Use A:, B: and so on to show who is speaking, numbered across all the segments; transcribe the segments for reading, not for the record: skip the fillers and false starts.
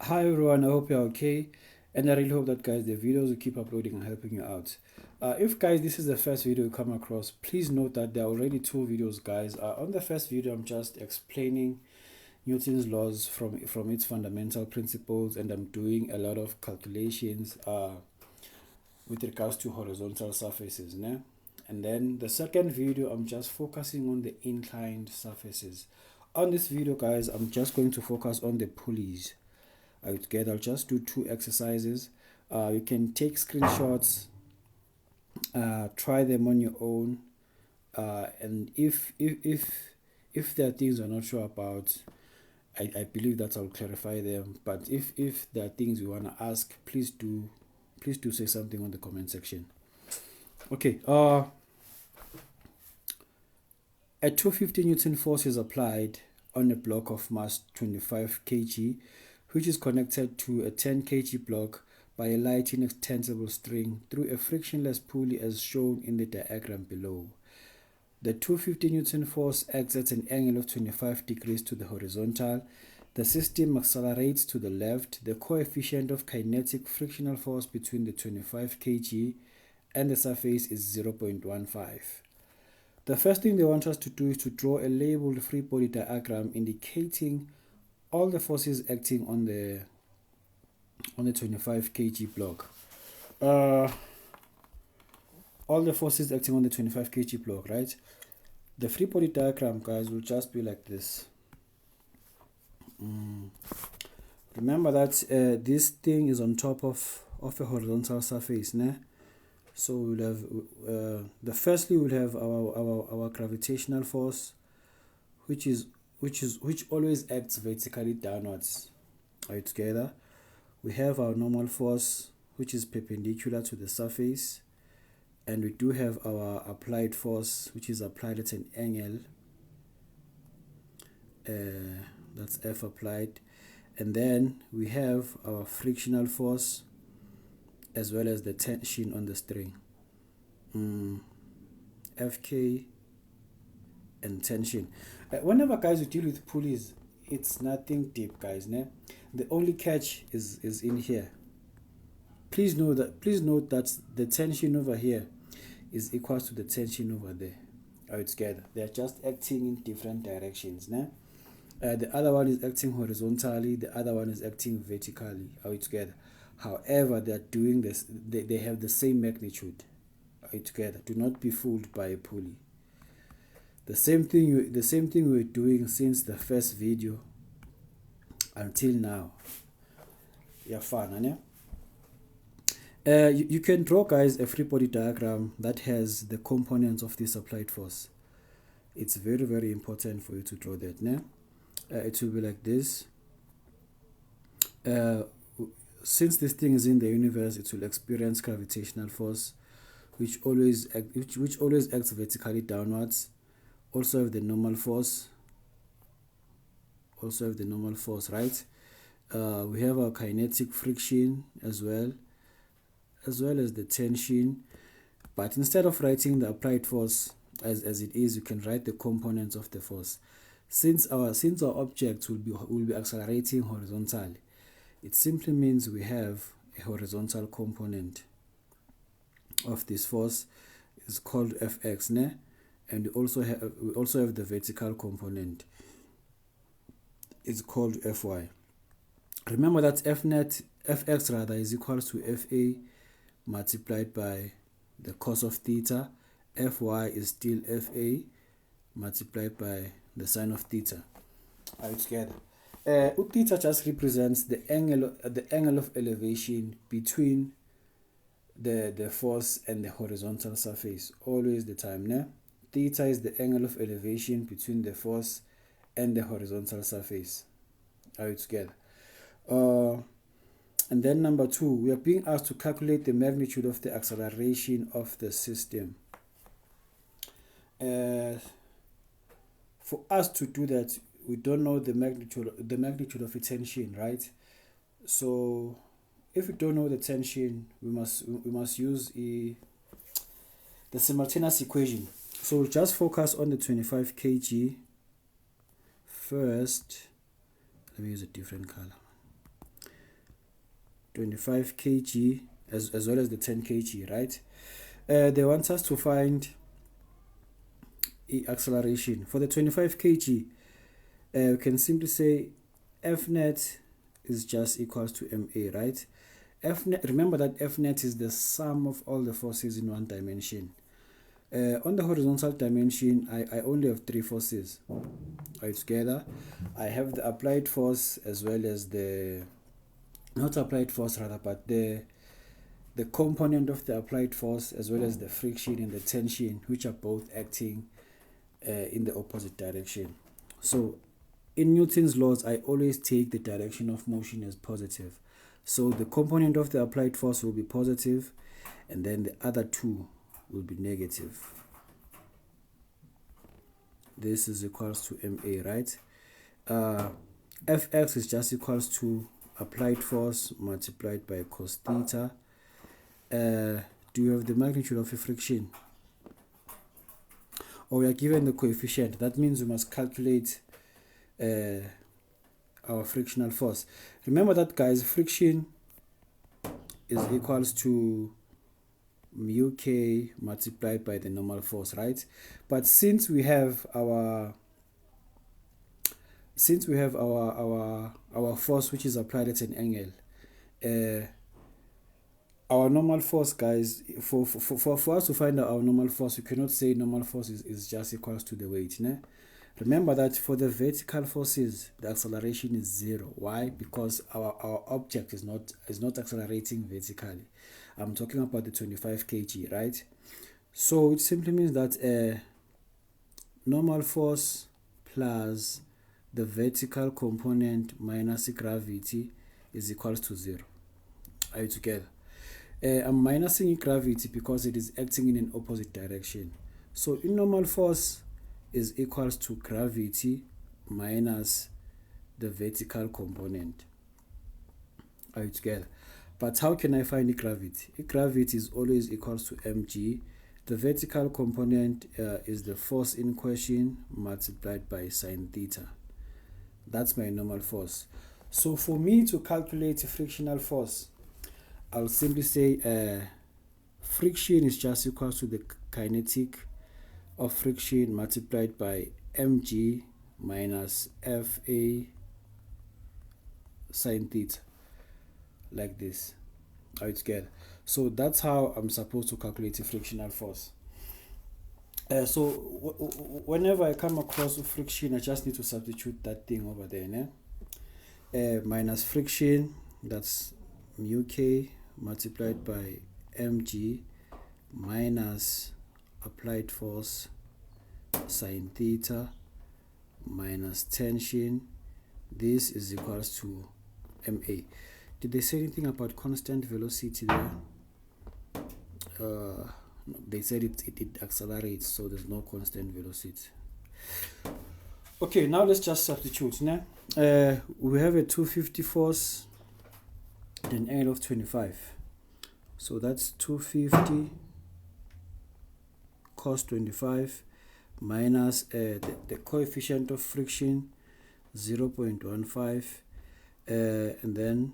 A: Hi everyone, I hope you're okay, and I really hope that guys the videos will keep uploading and helping you out. If guys this is the first video you come across, please note that there are already two videos guys. On the first video I'm just explaining Newton's laws from its fundamental principles, and I'm doing a lot of calculations with regards to horizontal surfaces, né? And then the second video I'm just focusing on the inclined surfaces. On this video guys I'm just going to focus on the pulleys. Together I'll just do two exercises. You can take screenshots, try them on your own, and if there are things you're not sure about, I believe that I'll clarify them. But if there are things you want to ask, please do say something on the comment section. Okay, a 250 Newton force is applied on a block of mass 25 kg, which is connected to a 10 kg block by a light inextensible string through a frictionless pulley as shown in the diagram below. The 250 Newton force acts at an angle of 25 degrees to the horizontal. The system accelerates to the left. The coefficient of kinetic frictional force between the 25 kg and the surface is 0.15. The first thing they want us to do is to draw a labeled free body diagram indicating all the forces acting on the 25 kg block. All the forces acting on the 25 kg block, right? The free body diagram, guys, will just be like this. Remember that this thing is on top of a horizontal surface, né? So we'll have firstly we'll have our gravitational force, which always acts vertically downwards. Are you together? We have our normal force, which is perpendicular to the surface, and we do have our applied force, which is applied at an angle. That's F applied, and then we have our frictional force as well as the tension on the string, Fk and tension. Whenever guys you deal with pulleys, it's nothing deep, guys, né? The only catch is in here. Please note that the tension over here is equal to the tension over there. Are you together? They are just acting in different directions, né? The other one is acting horizontally, the other one is acting vertically. Are we together? However, they are doing this, they have the same magnitude. Are we together? Do not be fooled by a pulley. The same thing we're doing since the first video until now. Yeah, fun, eh? You can draw, guys, a free body diagram that has the components of this applied force. It's very, very important for you to draw that, né? It will be like this. Since this thing is in the universe, it will experience gravitational force, which always acts vertically downwards. Also have the normal force. Right? We have our kinetic friction as well as the tension. But instead of writing the applied force as it is, you can write the components of the force. Since our object will be accelerating horizontally, it simply means we have a horizontal component of this force. It's called Fx, né? And we also have the vertical component. It's called Fy. Remember that Fx rather is equal to Fa multiplied by the cos of theta. Fy is still Fa multiplied by the sine of theta. Are you together? Theta just represents the angle of elevation between the force and the horizontal surface. Always the time, né? Theta is the angle of elevation between the force and the horizontal surface. Are you together? And then number 2, we are being asked to calculate the magnitude of the acceleration of the system. For us to do that, we don't know the magnitude of the tension, right? So if we don't know the tension, we must use the simultaneous equation. So we'll just focus on the 25 kg first. Let me use a different color. 25 kg as well as the 10 kg, right? They want us to find acceleration. For the 25 kg, we can simply say F net is just equals to ma, right? F net, remember that F net is the sum of all the forces in one dimension. On the horizontal dimension, I only have 3 forces. Right, together, I have the applied force as well as the, not applied force rather, but the component of the applied force as well as the friction and the tension, which are both acting in the opposite direction. So in Newton's laws, I always take the direction of motion as positive. So the component of the applied force will be positive, and then the other two will be negative. This is equals to ma, right? Fx is just equals to applied force multiplied by cos theta. Do you have the magnitude of a friction? Or we are given the coefficient. That means we must calculate our frictional force. Remember that, guys, friction is equals to mu k multiplied by the normal force, right? But since we have our force which is applied at an angle, our normal force, guys, for us to find out our normal force, we cannot say normal force is just equals to the weight, né? Remember that for the vertical forces, the acceleration is 0. Why? Because our object is not accelerating vertically. I'm talking about the 25 kg, right? So it simply means that normal force plus the vertical component minus gravity is equals to 0. Are you together? I'm minusing gravity because it is acting in an opposite direction. So in normal force is equals to gravity minus the vertical component. Are you together? But how can I find the gravity? Gravity is always equals to mg. The vertical component is the force in question multiplied by sine theta. That's my normal force. So for me to calculate frictional force, I'll simply say friction is just equals to the kinetic of friction multiplied by mg minus fa sine theta, like this. Are you together? So that's how I'm supposed to calculate a frictional force. So whenever I come across friction, I just need to substitute that thing over there, né? Minus friction, that's mu k multiplied by mg minus applied force sine theta minus tension. This is equals to ma. Did they say anything about constant velocity there? They said it accelerates, so there's no constant velocity. Okay, now let's just substitute. We have a 250 force at an angle of 25. So that's 250 cos 25 minus the coefficient of friction 0.15, and then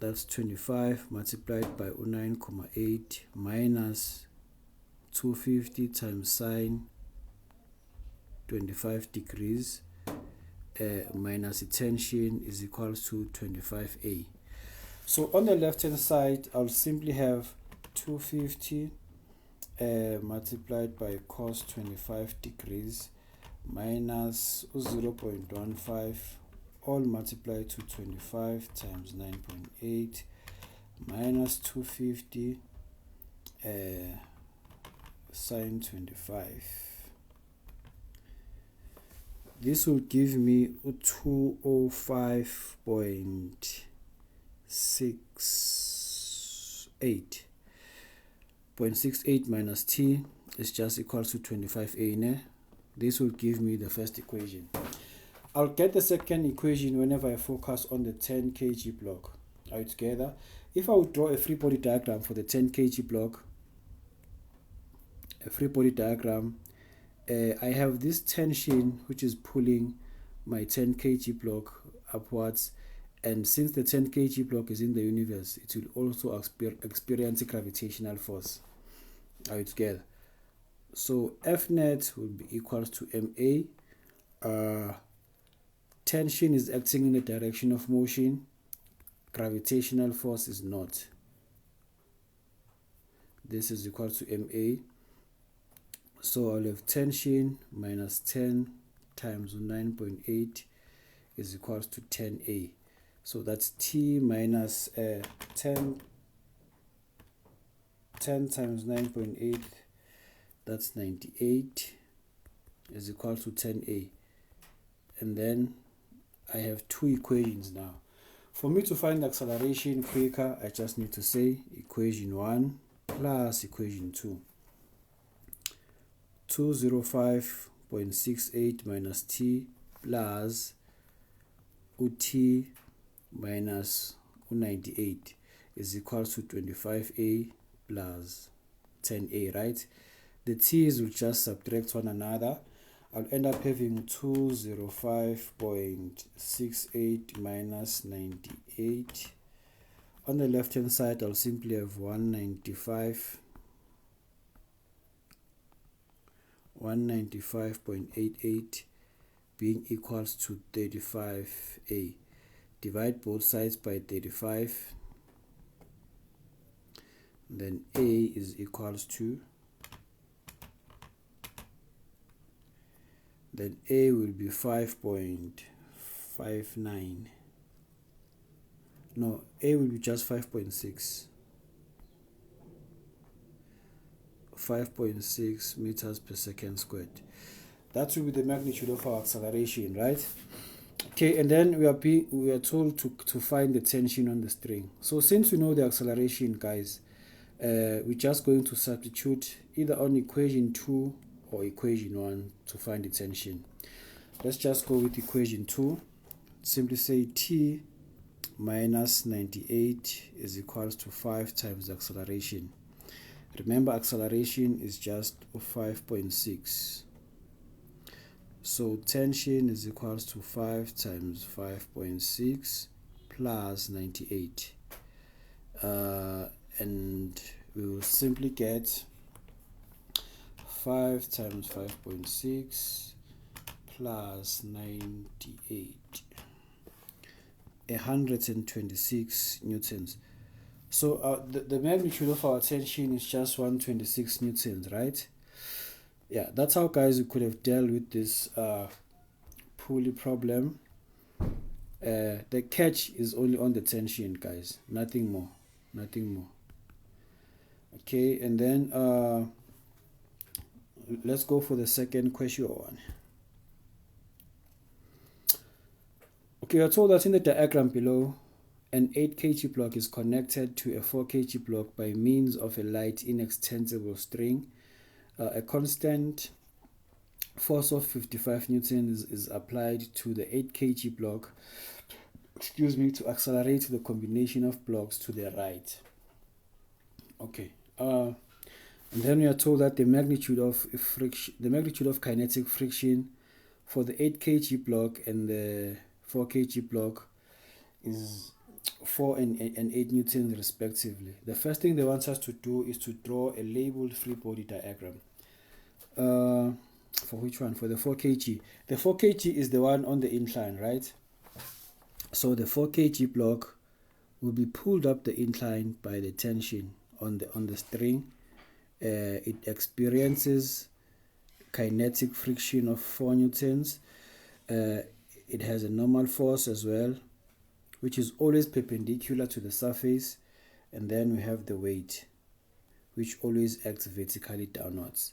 A: that's 25 multiplied by 09,8 minus 250 times sine 25 degrees minus the tension is equals to 25A. So on the left hand side, I'll simply have 250 multiplied by cos 25 degrees minus 0.15 all multiplied to 25 times 9.8 minus 250 sine 25. This will give me 205.68. 0.68 minus t is just equal to 25a. This will give me the first equation. I'll get the second equation whenever I focus on the 10 kg block. Are you together? If I would draw a free body diagram for the 10 kg block, I have this tension which is pulling my 10 kg block upwards, And since the 10 kg block is in the universe, it will also experience a gravitational force. Are you together? So F net will be equals to MA. Tension is acting in the direction of motion. Gravitational force is not. This is equal to MA. So I'll have tension minus 10 times 9.8 is equals to 10A. So that's T minus 10 times 9.8, that's 98, is equal to 10A. And then I have two equations now. For me to find the acceleration quicker, I just need to say equation 1 plus equation 2. 205.68 minus T plus UT minus 98 is equal to 25A plus 10A, right? The T's will just subtract one another. I'll end up having 205.68 minus 98. On the left hand side, I'll simply have 195.88 being equals to 35A. Divide both sides by 35. Then A is equals to, then A will be 5.59. No, A will be just 5.6. 5.6 meters per second squared. That will be the magnitude of our acceleration, right? Okay, and then we are told to find the tension on the string. So since we know the acceleration, guys, we're just going to substitute either on equation 2 or equation 1 to find the tension. Let's just go with equation 2. Simply say T minus 98 is equals to 5 times the acceleration. Remember, acceleration is just 5.6. So tension is equals to 5 times 5.6 plus 98. And we will simply get 5 times 5.6 plus 98. 126 newtons. So the magnitude of our tension is just 126 newtons, right? Yeah, that's how, guys, we could have dealt with this pulley problem. The catch is only on the tension, guys, nothing more. Okay, and then let's go for the second question one. Okay, we're told that in the diagram below, an 8 kg block is connected to a 4 kg block by means of a light inextensible string. A constant force of 55 newtons is applied to the 8 kg block, to accelerate the combination of blocks to the right. Okay, and then we are told that the magnitude of kinetic friction for the 8 kg block and the 4 kg block is 4 and 8 newtons respectively. The first thing they want us to do is to draw a labeled free body diagram. For which one? For the 4 kg. The 4 kg is the one on the incline, right? So the 4 kg block will be pulled up the incline by the tension on the string. It experiences kinetic friction of 4 newtons. It has a normal force as well, which is always perpendicular to the surface, and then we have the weight, which always acts vertically downwards.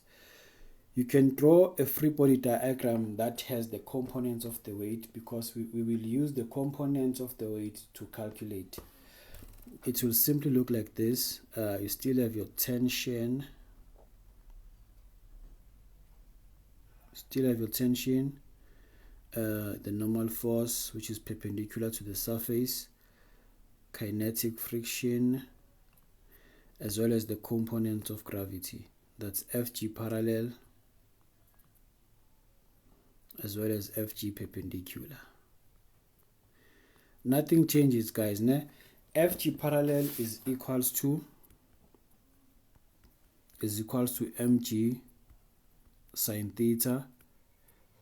A: You can draw a free body diagram that has the components of the weight, because we will use the components of the weight to calculate. It will simply look like this. You still have your tension, the normal force, which is perpendicular to the surface, kinetic friction, as well as the component of gravity. That's Fg parallel as well as Fg perpendicular. nothing changes, guys. Ne? FG parallel is equals to mg sine theta.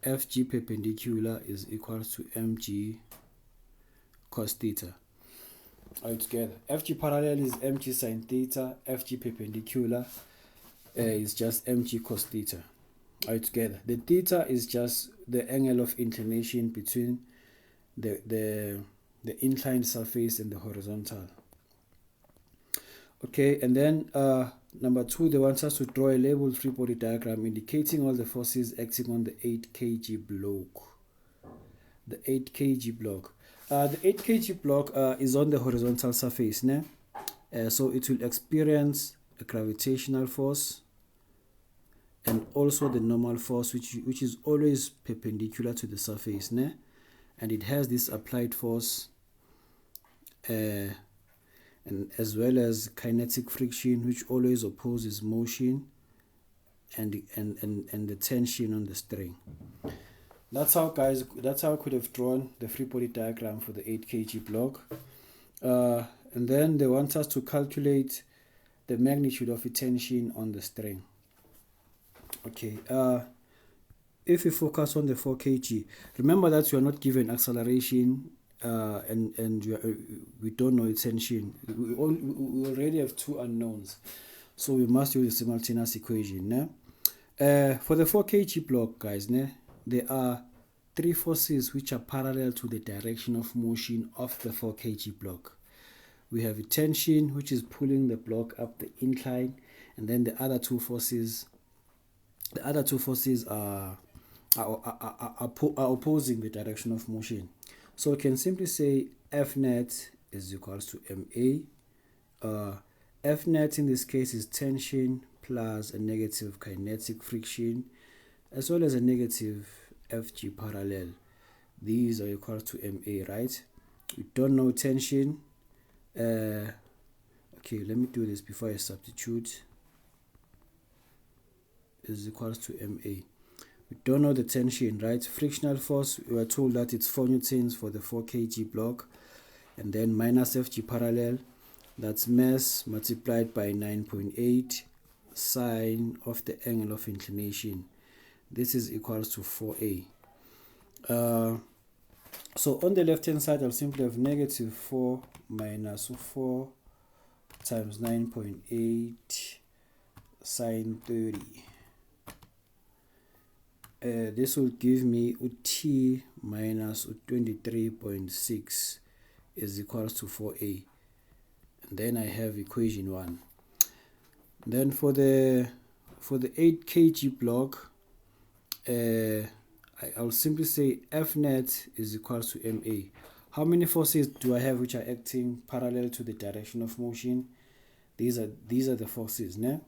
A: FG perpendicular is equals to mg cos theta. All together. FG parallel is mg sine theta. FG perpendicular is just mg cos theta. All together. The theta is just the angle of inclination between the inclined surface and the horizontal. Okay, and then number 2, they want us to draw a labeled free body diagram indicating all the forces acting on the 8 kg block. The 8 kg block. The 8 kg block is on the horizontal surface, ne? So it will experience a gravitational force and also the normal force, which is always perpendicular to the surface, ne? And it has this applied force and as well as kinetic friction, which always opposes motion, and the tension on the string. That's how, guys. That's how I could have drawn the free body diagram for the 8 kg block. And then they want us to calculate the magnitude of the tension on the string. Okay. If we focus on the 4 kg, remember that you are not given acceleration and we don't know its tension. We already have 2 unknowns, so we must use a simultaneous equation. Ne? For the 4 kg block, guys, ne, there are 3 forces which are parallel to the direction of motion of the 4 kg block. We have a tension which is pulling the block up the incline, and then the other two forces are opposing the direction of motion. So we can simply say F net is equals to MA. F net in this case is tension plus a negative kinetic friction as well as a negative FG parallel. These are equal to MA, right? We don't know tension. Okay, let me do this before I substitute. Is equals to MA. We don't know the tension, right? Frictional force, we were told that it's 4 newtons for the 4 kg block, and then minus FG parallel, that's mass multiplied by 9.8 sine of the angle of inclination. This is equals to 4A. So on the left hand side, I'll simply have negative 4 minus 4 times 9.8 sine 30. This will give me T minus 23.6 is equals to 4A. And then I have equation 1. Then for the 8 kg block, I'll simply say F net is equals to MA. How many forces do I have which are acting parallel to the direction of motion? These are the forces, ne?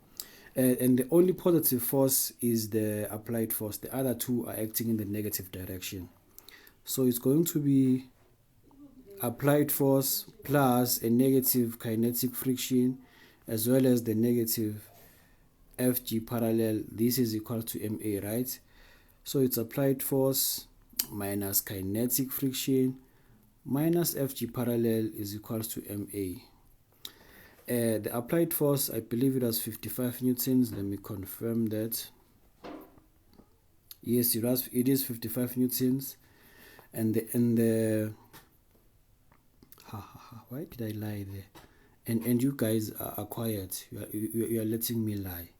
A: And the only positive force is the applied force. The other two are acting in the negative direction. So it's going to be applied force plus a negative kinetic friction as well as the negative FG parallel. This is equal to MA, right? So it's applied force minus kinetic friction minus FG parallel is equals to MA. The applied force, I believe it was 55 newtons. Let me confirm that. Yes, it is 55 newtons. And the why did I lie there? And you guys are quiet. You are letting me lie.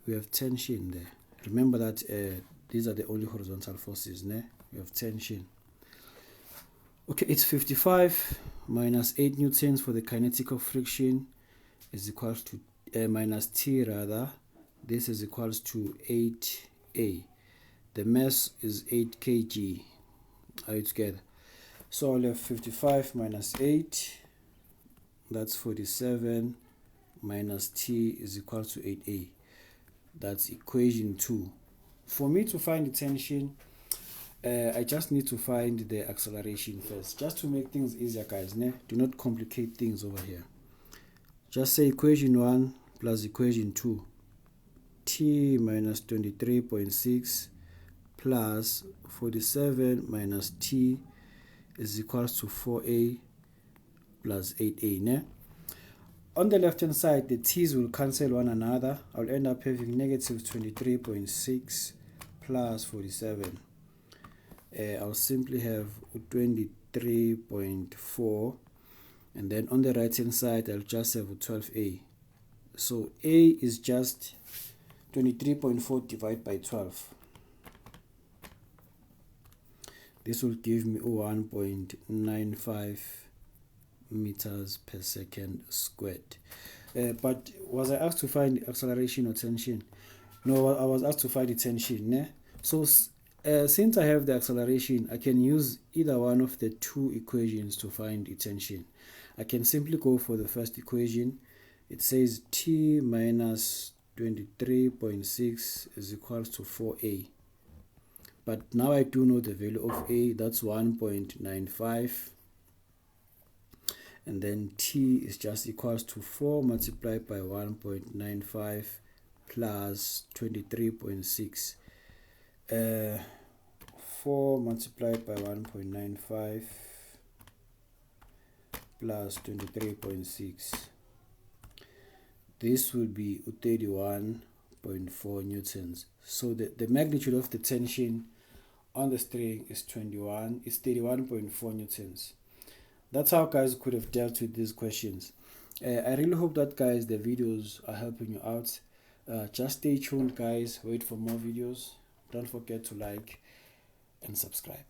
A: We have tension there. Remember that these are the only horizontal forces, ne? We have tension. Okay, it's 55 minus 8 newtons for the kinetic of friction is equals to minus T rather. This is equals to 8A. The mass is 8 kg. All together. So I'll have 55 minus 8. That's 47 minus T is equal to 8A. That's equation 2. For me to find the tension, I just need to find the acceleration first, just to make things easier, guys. Ne? Do not complicate things over here. Just say equation 1 plus equation 2. T minus 23.6 plus 47 minus T is equals to 4a plus 8a. Ne? On the left hand side, the t's will cancel one another. I'll end up having negative 23.6 plus 47. I'll simply have 23.4, and then on the right hand side I'll just have 12a. So a is just 23.4 divided by 12. This will give me 1.95 meters per second squared. But was I asked to find acceleration or tension? No, I was asked to find the tension. Ne? So since I have the acceleration, I can use either one of the two equations to find the tension. I can simply go for the first equation. It says t minus 23.6 is equals to 4a. But now I do know the value of a, that's 1.95. And then t is just equals to 4 multiplied by 1.95 plus 23.6. 4 multiplied by 1.95 plus 23.6. This will be 31.4 newtons. So the magnitude of the tension on the string is 31.4 newtons. That's how guys could have dealt with these questions. I really hope that guys the videos are helping you out. Just stay tuned guys, wait for more videos. Don't forget to like and subscribe.